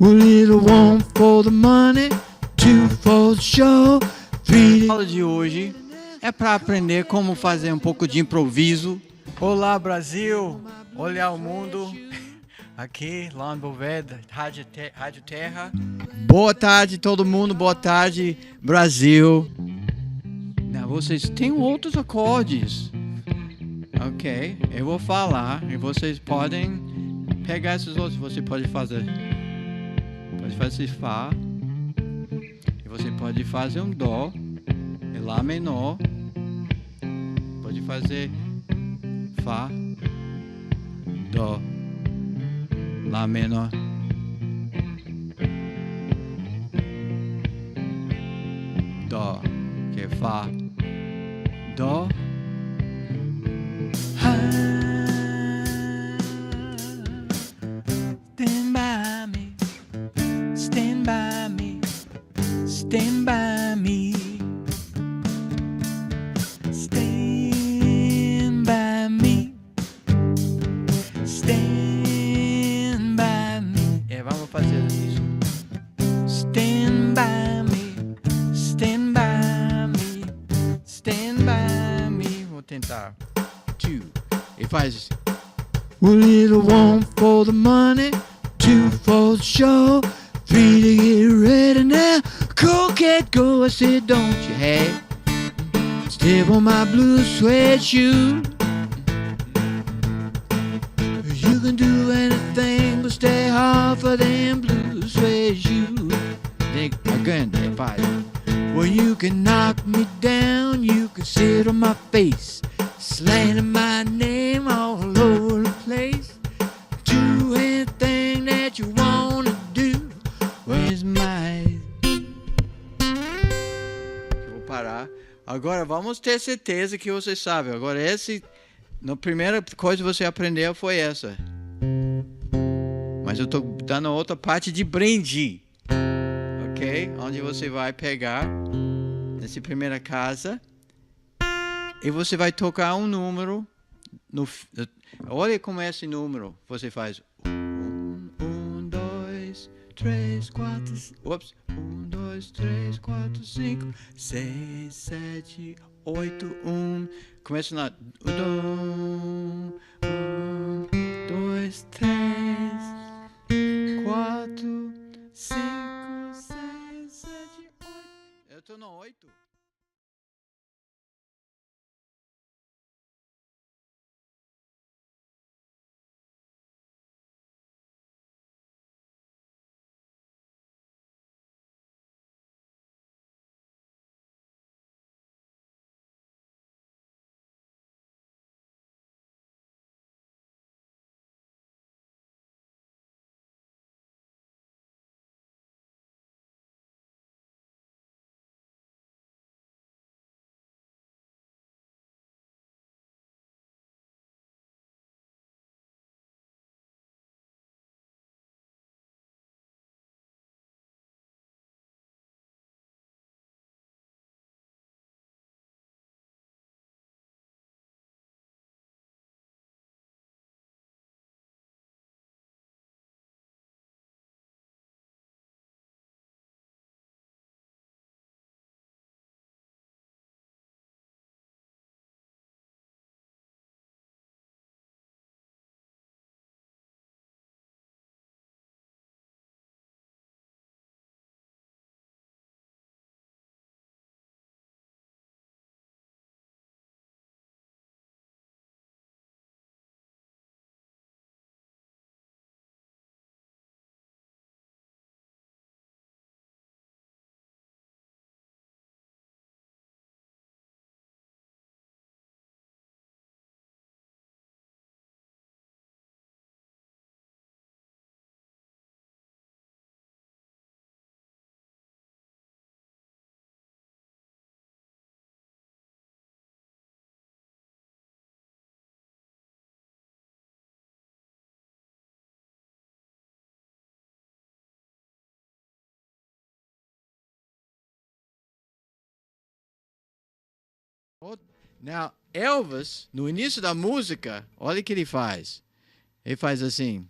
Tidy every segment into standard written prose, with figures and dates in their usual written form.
A little one for the money, two for the show, three. A aula de hoje é para aprender como fazer um pouco de improviso. Olá, Brasil! Olá, o mundo! Aqui, lá no Boveda, Rádio Terra. Boa tarde, todo mundo. Boa tarde, Brasil. Não, vocês têm outros acordes. Ok, eu vou falar e vocês podem pegar esses outros. Você pode fazer Fá. E você pode fazer um Dó. E Lá menor. Pode fazer Fá, Dó, Lá menor. Dó, que é Fá, Dó. Stand by me, stand by me, stand by me. Stand by me, stand by me. Vamos fazer isso. Stand by me, stand by me, stand by me. Vou tentar. Two. E faz. A little one for the money, two for the show, three to get ready now. Cool cat go, I said, don't you have? Step on my blue suede shoe. You can do anything but stay hard for them blue suede shoes. Again, if I. Well, you can knock me down, you can sit on my face, slandering my name all over the place. Do anything that you wanna do. Where's my... Vou parar. Agora vamos ter certeza que você sabe. Agora a primeira coisa que você aprendeu foi essa. Mas eu tô dando outra parte de brinde. Ok? Onde você vai pegar nessa primeira casa e você vai tocar um número. Olha como é esse número. Você faz 1, 2, 3, 4. Ups. 1, 2, 3, 4, 5, 6, 7, 8, 1. Começa na 1, 2, 3, 4, 5, 6, 7, 8. Eu tô no 8. Now, Elvis, no início da música, olha o que ele faz. Ele faz assim.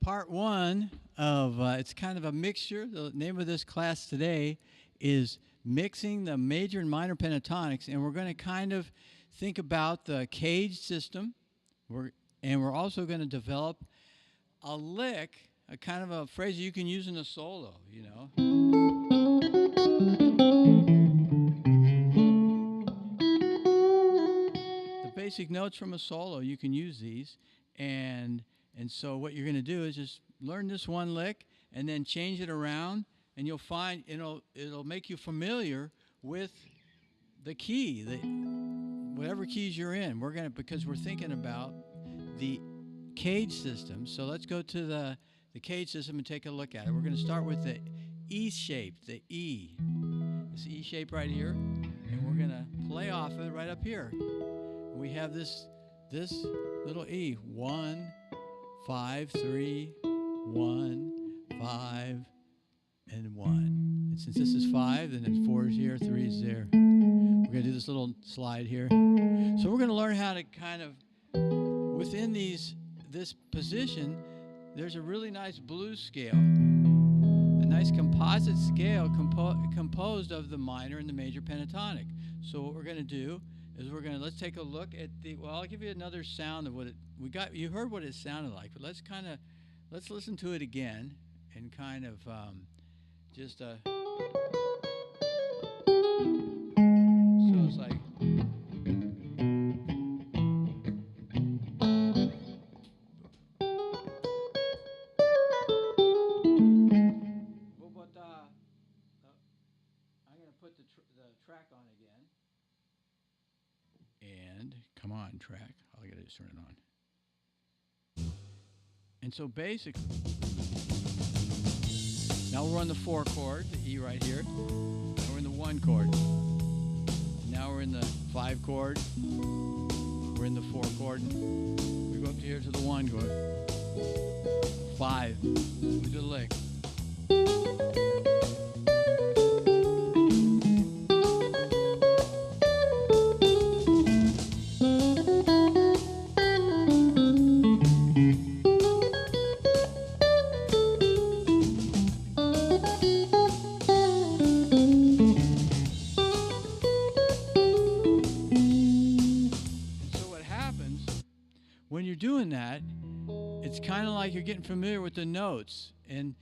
part one of, it's kind of a mixture. The name of this class today is Mixing the Major and Minor Pentatonics, and we're going to kind of think about the cage system, and we're also going to develop a lick, a kind of a phrase you can use in a solo, you know. The basic notes from a solo, you can use these, and so what you're going to do is just learn this one lick and then change it around, and you'll find it'll make you familiar with the key, whatever keys you're in. Because we're thinking about the cage system. So let's go to the cage system and take a look at it. We're going to start with the E shape, the E. This E shape right here, and we're going to play off of it right up here. We have this little E. 1, 5, 3, 1, 5, and 1. And since this is 5, then it's 4 is here, 3 is there. We're going to do this little slide here. So we're going to learn how to kind of, within this position, there's a really nice blues scale. A nice composite scale composed of the minor and the major pentatonic. So what we're going to do is let's take a look at I'll give you another sound of what we got. You heard what it sounded like, but let's listen to it again and kind of so it's like. I'm going to put the track on again. And come on, track. All I got to do is turn it on. And so basically, now we're on the 4 chord, the E right here. Now we're in the 1 chord. Now we're in the 5 chord. We're in the 4 chord. We go up to here to the 1 chord. 5. We do the lick. When you're doing that, it's kind of like you're getting familiar with the notes. And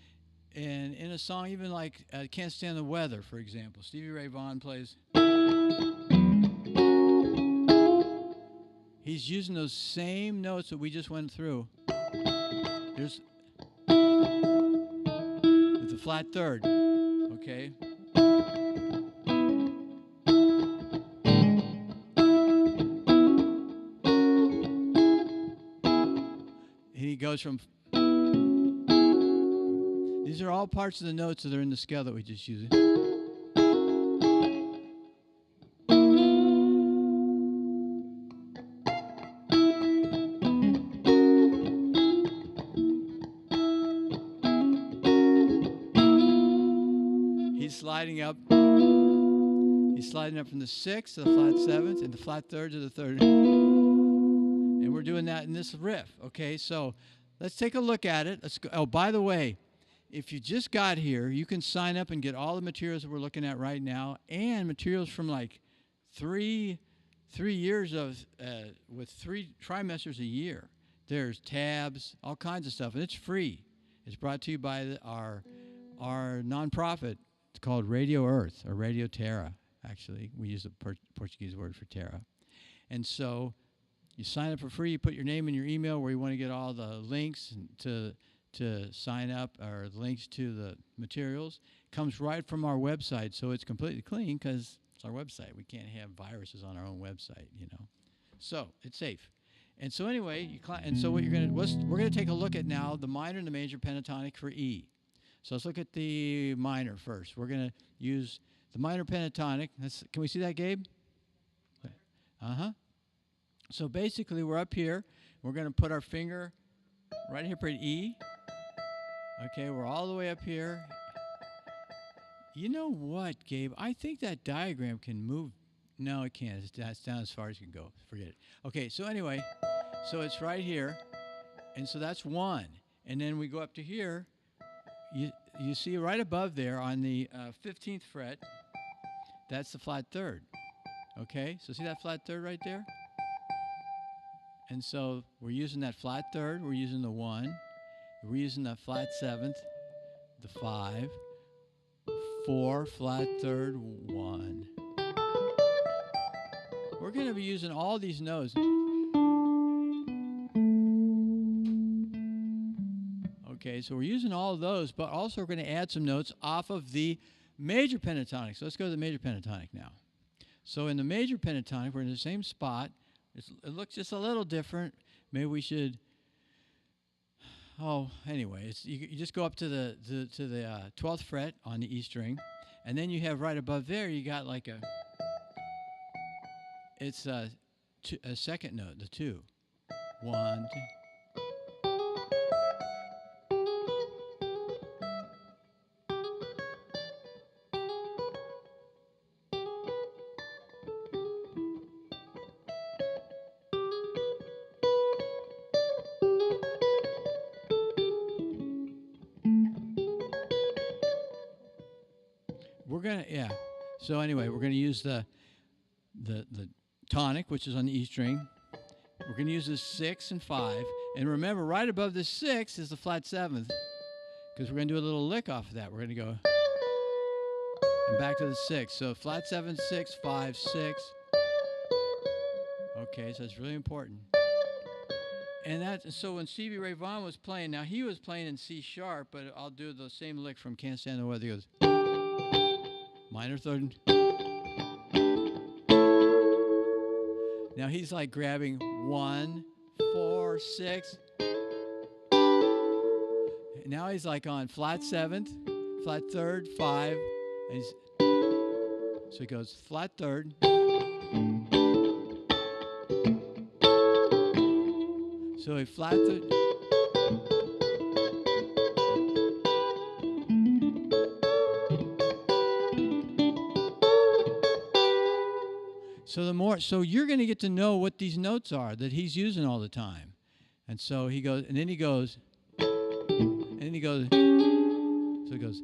in a song, even like Can't Stand the Weather, for example, Stevie Ray Vaughan plays. He's using those same notes that we just went through. There's with the flat third, okay? He goes from. These are all parts of the notes that are in the scale that we just used. He's sliding up. He's sliding up from the 6th to the flat 7th and the flat 3rd to the 3rd. And we're doing that in this riff, okay? So let's take a look at it. Let's go. Oh, by the way, if you just got here, you can sign up and get all the materials that we're looking at right now, and materials from like three years of with 3 trimesters a year. There's tabs, all kinds of stuff, and it's free. It's brought to you by our nonprofit. It's called Radio Earth or Radio Terra. Actually, we use the Portuguese word for terra, and so. You sign up for free. You put your name and your email where you want to get all the links to sign up, or the links to the materials. Comes right from our website, so it's completely clean because it's our website. We can't have viruses on our own website, you know. So it's safe. And so anyway, so what we're gonna take a look at now the minor and the major pentatonic for E. So let's look at the minor first. We're gonna use the minor pentatonic. Can we see that, Gabe? So basically, we're up here. We're going to put our finger right here for E. Okay, we're all the way up here. You know what, Gabe? I think that diagram can move. No, it can't. It's down as far as it can go. Forget it. Okay, so anyway, so it's right here. And so that's 1. And then we go up to here. You see right above there on the 15th fret, that's the flat third. Okay, so see that flat third right there? And so we're using that flat third, we're using the 1, we're using the flat 7th, the 5, 4, flat third, 1. We're going to be using all these notes. Okay, so we're using all of those, but also we're going to add some notes off of the major pentatonic. So let's go to the major pentatonic now. So in the major pentatonic, we're in the same spot. It looks just a little different. Maybe we should. Oh, anyway, you just go up to the 12th fret on the E string, and then you have right above there. You got like it's a second note, the 2. 1, 2. So anyway, we're gonna use the tonic, which is on the E string. We're gonna use the 6 and 5, and remember, right above the 6 is the flat 7th, because we're gonna do a little lick off of that. We're gonna go and back to the 6. So flat 7, 6, 5, 6. Okay, so it's really important. And so when Stevie Ray Vaughan was playing, now he was playing in C sharp, but I'll do the same lick from Can't Stand the Weather. He goes minor third. Now he's like grabbing 1, 4, 6. Now he's like on flat 7th, flat 3rd, 5, and so he goes flat 3rd. So he flat 3rd. So you're going to get to know what these notes are that he's using all the time. And so he goes, and then he goes, and then he goes, so he goes.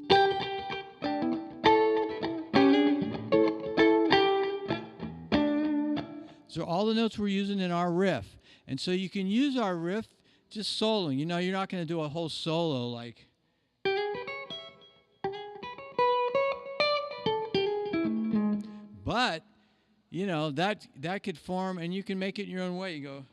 So all the notes we're using in our riff. And so you can use our riff just soloing. You know, you're not going to do a whole solo like. But you know, that could form, and you can make it in your own way. You go.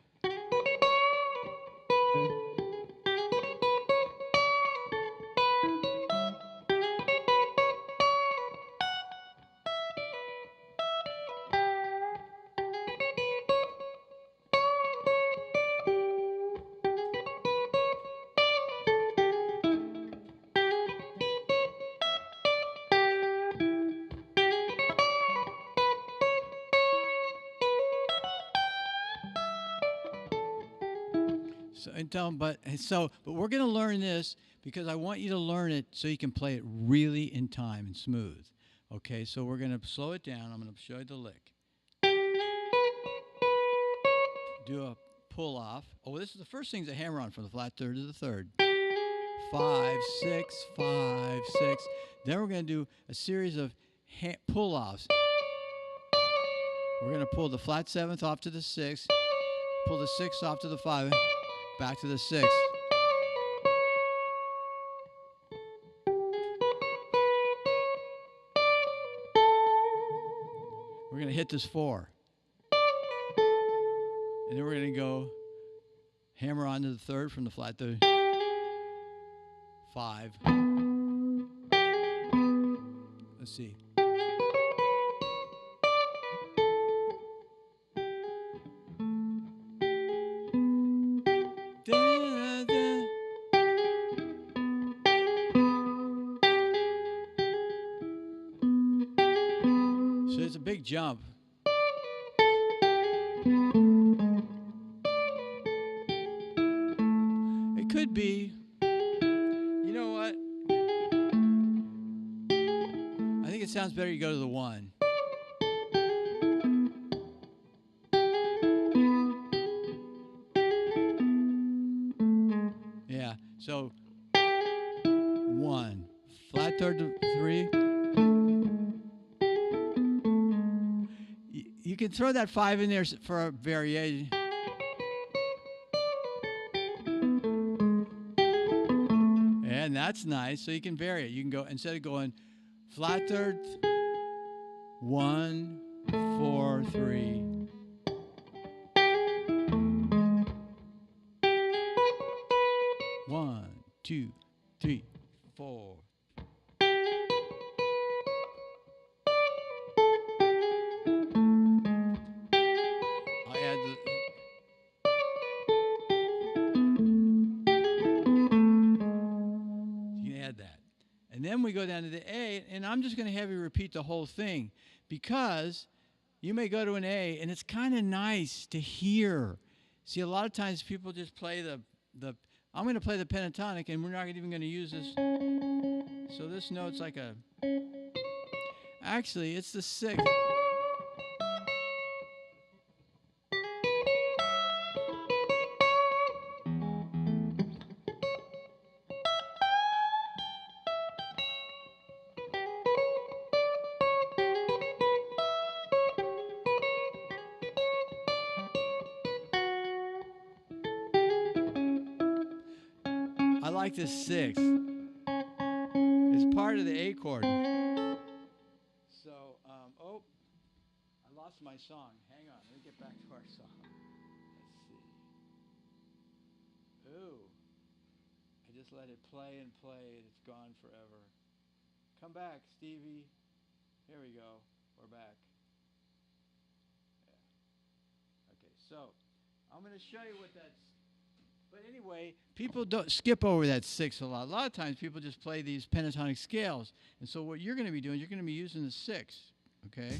But we're going to learn this because I want you to learn it so you can play it really in time and smooth. Okay, so we're going to slow it down. I'm going to show you the lick. Do a pull off. Oh, this is the first thing to hammer on from the flat 3rd to the 3rd. 5, 6, 5, 6. Then we're going to do a series of pull offs. We're going to pull the flat 7th off to the 6th, pull the 6th off to the 5. Back to the 6th. We're going to hit this 4. And then we're going to go hammer on to the 3rd from the flat 3rd. 5. Let's see. So it's a big jump. It could be, you know what? I think it sounds better you go to the 1. Yeah, so 1. Flat third to 3. You can throw that 5 in there for a variation. And that's nice. So you can vary it. You can go, instead of going flat third, 1, 4, 3. One, 2, 3, 4. I'll add the. You can add that. And then we go down to the A, and I'm just going to have you repeat the whole thing because you may go to an A, and it's kind of nice to hear. See, a lot of times people just play the I'm going to play the pentatonic, and we're not even going to use this. So this note's like a. Actually, it's the 6th. I like this 6th. It's part of the A chord. So, oh, I lost my song. Hang on, let me get back to our song. Let's see. Ooh, I just let it play and play, and it's gone forever. Come back, Stevie. Here we go. We're back. Yeah. Okay, so I'm going to show you what that's. But anyway, people don't skip over that 6 a lot. A lot of times people just play these pentatonic scales. And so what you're going to be doing, you're going to be using the 6, okay?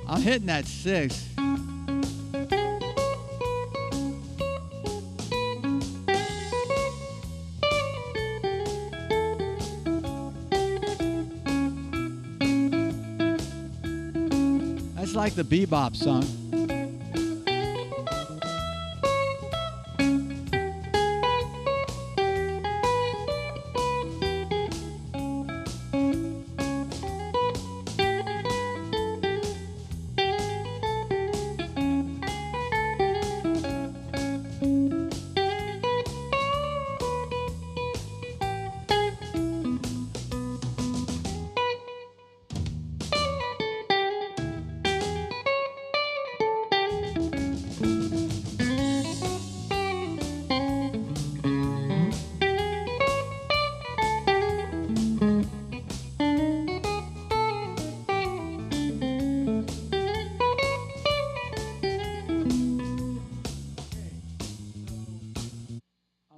I'm hitting that 6. That's like the bebop song.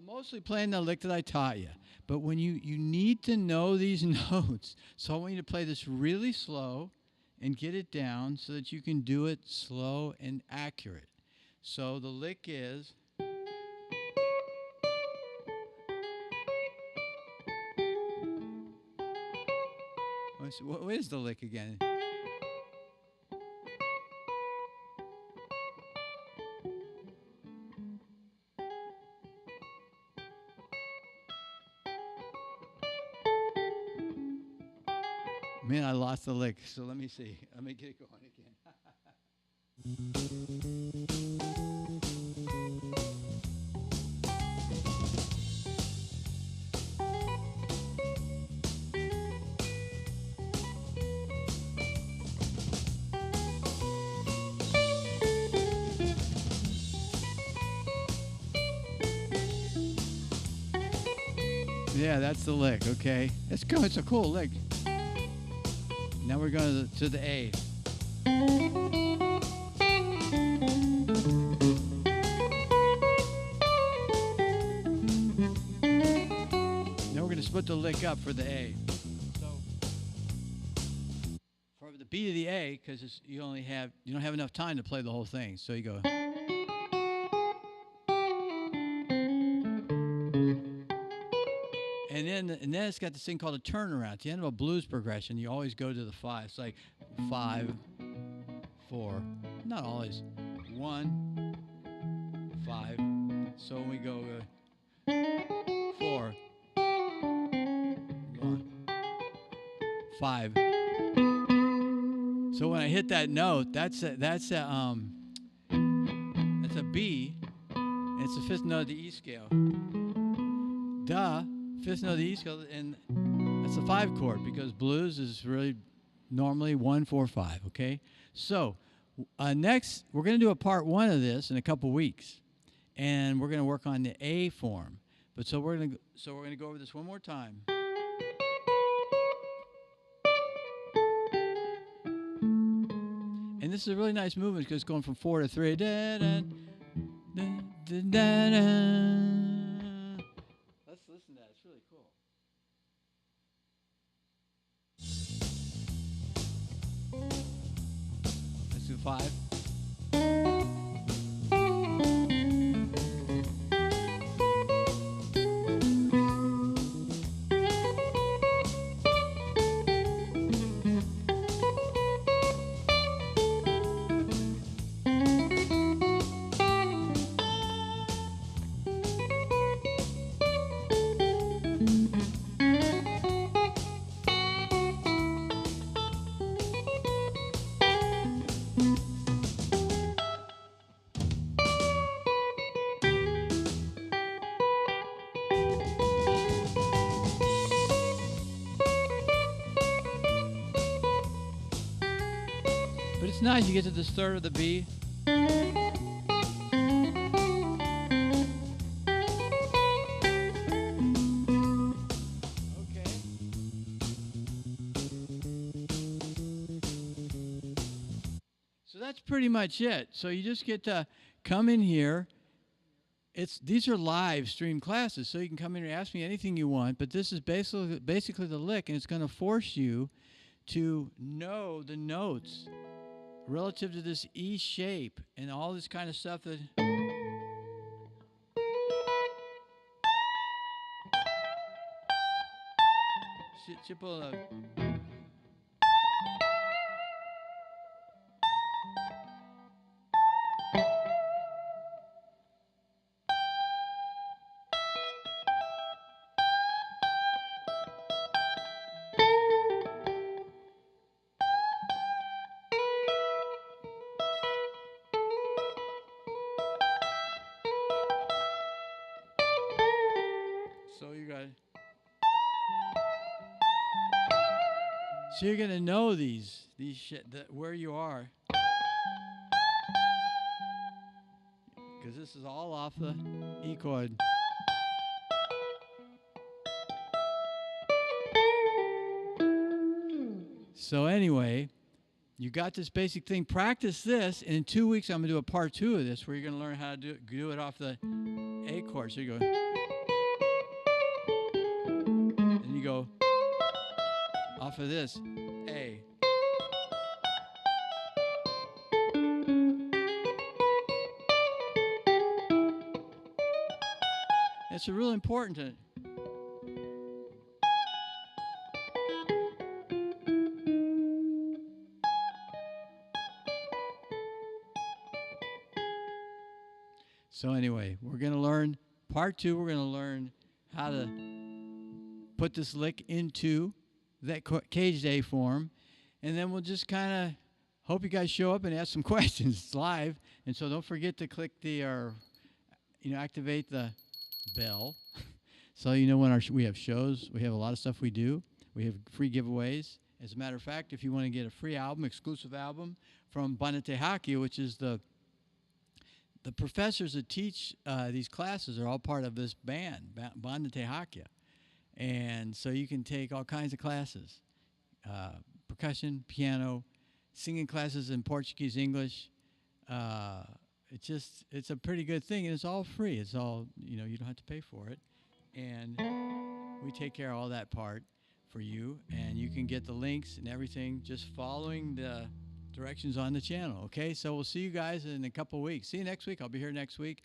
Mostly playing the lick that I taught you, but when you need to know these notes, so I want you to play this really slow and get it down so that you can do it slow and accurate. So the lick is. What is the lick again? Man, I lost the lick, so let me see. Let me get it going again. Yeah, that's the lick, okay? It's cool. It's a cool lick. Now we're going to the A. Now we're going to split the lick up for the A. So the B to the A because you don't have enough time to play the whole thing. So you go. And then it's got this thing called a turnaround. At the end of a blues progression, you always go to the 5. It's like 5, 4, not always. 1, 5. So when we go 4, 1, 5. So when I hit that note, that's a B, and it's the 5th note of the E scale. Duh, 5th note of the E scale, and that's a 5 chord because blues is really normally 1, 4, 5. Okay, so next we're going to do a part 1 of this in a couple weeks, and we're going to work on the A form. But so we're going to go over this one more time. And this is a really nice movement because it's going from 4 to 3. Da, da, da, da, da, da. Let's listen to that. It's really cool. Let's do 5. But it's nice, you get to this 3rd of the B. Okay. So that's pretty much it. So you just get to come in here. These are live stream classes, so you can come in and ask me anything you want, but this is basically the lick, and it's going to force you to know the notes relative to this E shape and all this kind of stuff that so you got. So you're gonna know these where you are, because this is all off the E chord. So anyway, you got this basic thing. Practice this, and in 2 weeks I'm gonna do a part 2 of this, where you're gonna learn how to do it off the A chord. So you go. And you go off of this A. It's real important to. So anyway, we're going to learn part 2. We're going to learn how to put this lick into that caged A form, and then we'll just kind of hope you guys show up and ask some questions. It's live, and so don't forget to click activate the bell, so you know when we have shows. We have a lot of stuff we do. We have free giveaways. As a matter of fact, if you want to get a free album, exclusive album from Pentatonic, which is the professors that teach these classes are all part of this band, Pentatonic. And so you can take all kinds of classes, percussion, piano, singing classes in Portuguese, English. It's a pretty good thing, and it's all free. It's all, you don't have to pay for it. And we take care of all that part for you, and you can get the links and everything just following the directions on the channel. Okay, so we'll see you guys in a couple weeks. See you next week. I'll be here next week.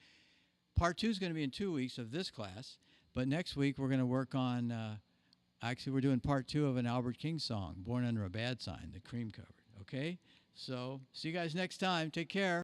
Part 2 is going to be in 2 weeks of this class, but next week we're going to work on, actually we're doing part 2 of an Albert King song, Born Under a Bad Sign, the Cream covered. Okay, so see you guys next time. Take care.